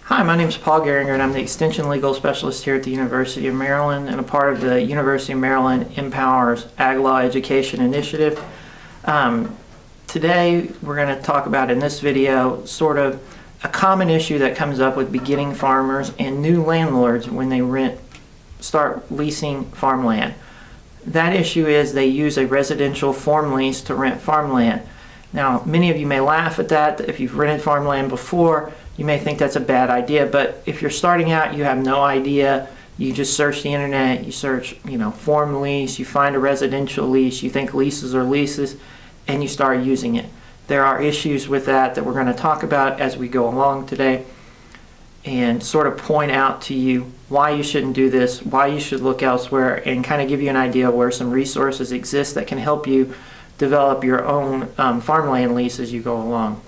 Hi, my name is Paul Goeringer, and I'm the Extension Legal Specialist here at the University of Maryland and a part of the University of Maryland Empowers Ag Law Education Initiative. Today we're going to talk about in this video sort of a common issue that comes up with beginning farmers and new landlords when they start leasing farmland. That issue is they use a residential form lease to rent farmland. Now, many of you may laugh at that. If you've rented farmland before, you may think that's a bad idea, but if you're starting out, you have no idea, you just search the internet, you search, form lease, you find a residential lease, you think leases are leases, and you start using it. There are issues with that we're going to talk about as we go along today and sort of point out to you why you shouldn't do this, why you should look elsewhere, and kind of give you an idea where some resources exist that can help you develop your own farmland lease as you go along.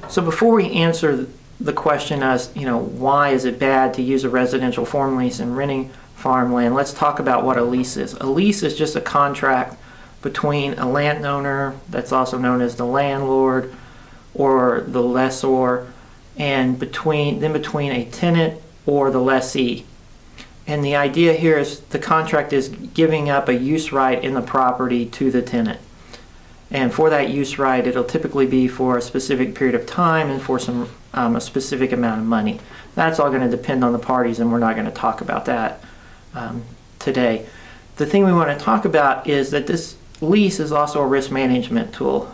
So before we answer the question as, why is it bad to use a residential form lease in renting farmland, let's talk about what a lease is. A lease is just a contract between a landowner, that's also known as the landlord or the lessor, and between a tenant or the lessee. And the idea here is the contract is giving up a use right in the property to the tenant. And for that use right, it'll typically be for a specific period of time and for a specific amount of money. That's all going to depend on the parties, and we're not going to talk about that today. The thing we want to talk about is that this lease is also a risk management tool.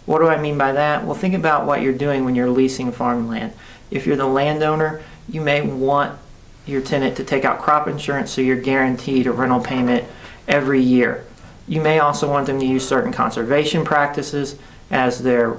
What do I mean by that? Well, think about what you're doing when you're leasing farmland. If you're the landowner, you may want your tenant to take out crop insurance so you're guaranteed a rental payment every year. You may also want them to use certain conservation practices as they're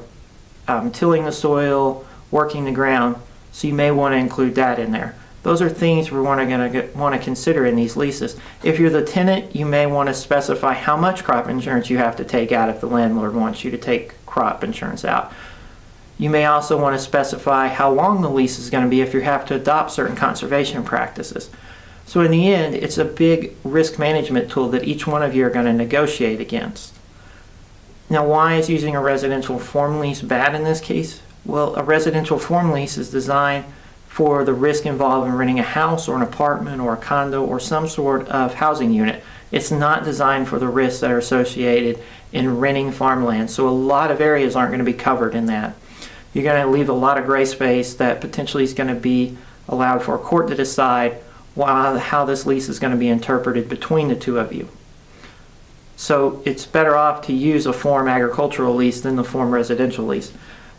tilling the soil, working the ground, so you may want to include that in there. Those are things we're going to consider in these leases. If you're the tenant, you may want to specify how much crop insurance you have to take out if the landlord wants you to take crop insurance out. You may also want to specify how long the lease is going to be if you have to adopt certain conservation practices. So in the end, it's a big risk management tool that each one of you are going to negotiate against. Now, why is using a residential form lease bad in this case? Well, a residential form lease is designed for the risk involved in renting a house or an apartment or a condo or some sort of housing unit. It's not designed for the risks that are associated in renting farmland. So a lot of areas aren't going to be covered in that. You're going to leave a lot of gray space that potentially is going to be allowed for a court to decide how this lease is going to be interpreted between the two of you. So it's better off to use a form agricultural lease than the form residential lease.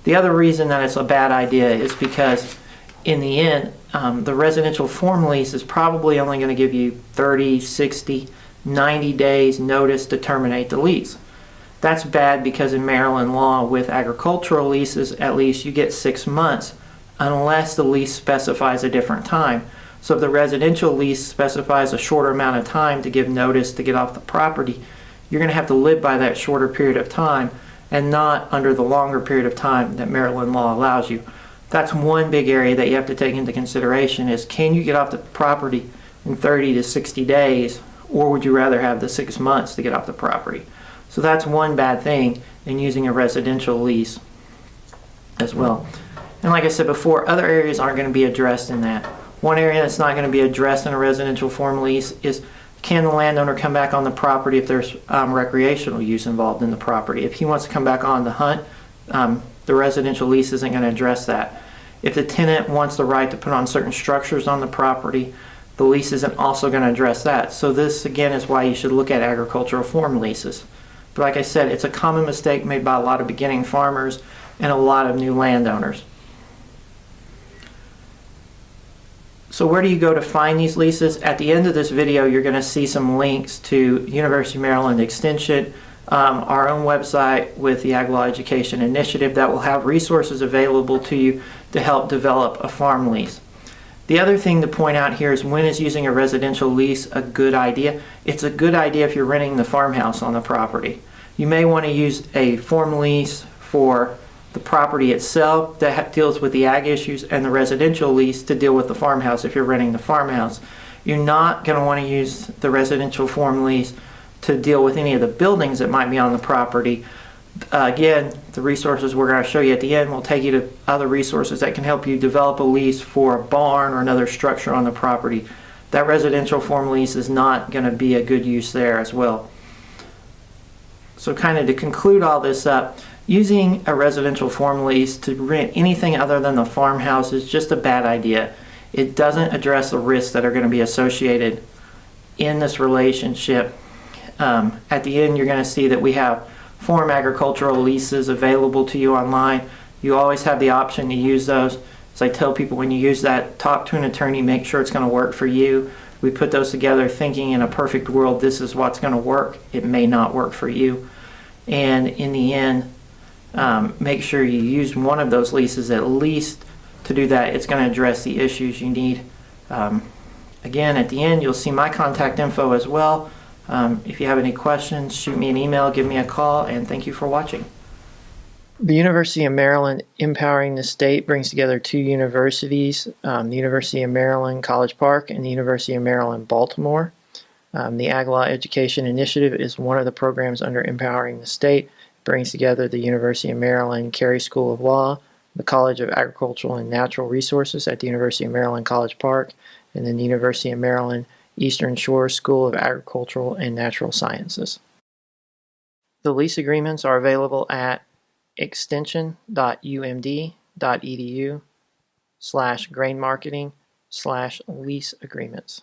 The other reason that it's a bad idea is because in the end, the residential form lease is probably only going to give you 30, 60, 90 days notice to terminate the lease. That's bad because in Maryland law with agricultural leases, at least you get 6 months unless the lease specifies a different time. So if the residential lease specifies a shorter amount of time to give notice to get off the property, you're going to have to live by that shorter period of time and not under the longer period of time that Maryland law allows you. That's one big area that you have to take into consideration is, can you get off the property in 30 to 60 days, or would you rather have the 6 months to get off the property? So that's one bad thing in using a residential lease as well. And like I said before, other areas aren't going to be addressed in that. One area that's not going to be addressed in a residential form lease is, can the landowner come back on the property if there's recreational use involved in the property? If he wants to come back on to hunt, the residential lease isn't going to address that. If the tenant wants the right to put on certain structures on the property, the lease isn't also going to address that. So this, again, is why you should look at agricultural form leases. But like I said, it's a common mistake made by a lot of beginning farmers and a lot of new landowners. So where do you go to find these leases? At the end of this video, you're going to see some links to University of Maryland Extension, our own website with the Ag Law Education Initiative that will have resources available to you to help develop a farm lease. The other thing to point out here is, when is using a residential lease a good idea? It's a good idea if you're renting the farmhouse on the property. You may want to use a form lease for the property itself that deals with the ag issues, and the residential lease to deal with the farmhouse if you're renting the farmhouse. You're not going to want to use the residential form lease to deal with any of the buildings that might be on the property, Again, the resources we're going to show you at the end will take you to other resources that can help you develop a lease for a barn or another structure on the property. That residential form lease is not going to be a good use there as well. So kind of to conclude all this up, using a residential form lease to rent anything other than the farmhouse is just a bad idea. It doesn't address the risks that are going to be associated in this relationship. At the end, you're going to see that we have farm agricultural leases available to you online. You always have the option to use those. As I tell people, when you use that, talk to an attorney, make sure it's going to work for you. We put those together thinking in a perfect world, this is what's going to work. It may not work for you. And in the end, make sure you use one of those leases at least to do that. It's going to address the issues you need. Again, at the end, you'll see my contact info as well. If you have any questions, shoot me an email, give me a call, and thank you for watching. The University of Maryland Empowering the State brings together two universities, the University of Maryland College Park and the University of Maryland Baltimore. The Ag Law Education Initiative is one of the programs under Empowering the State. It brings together the University of Maryland Carey School of Law, the College of Agricultural and Natural Resources at the University of Maryland College Park, and then the University of Maryland Eastern Shore School of Agricultural and Natural Sciences. The lease agreements are available at extension.umd.edu/grainmarketing/lease agreements.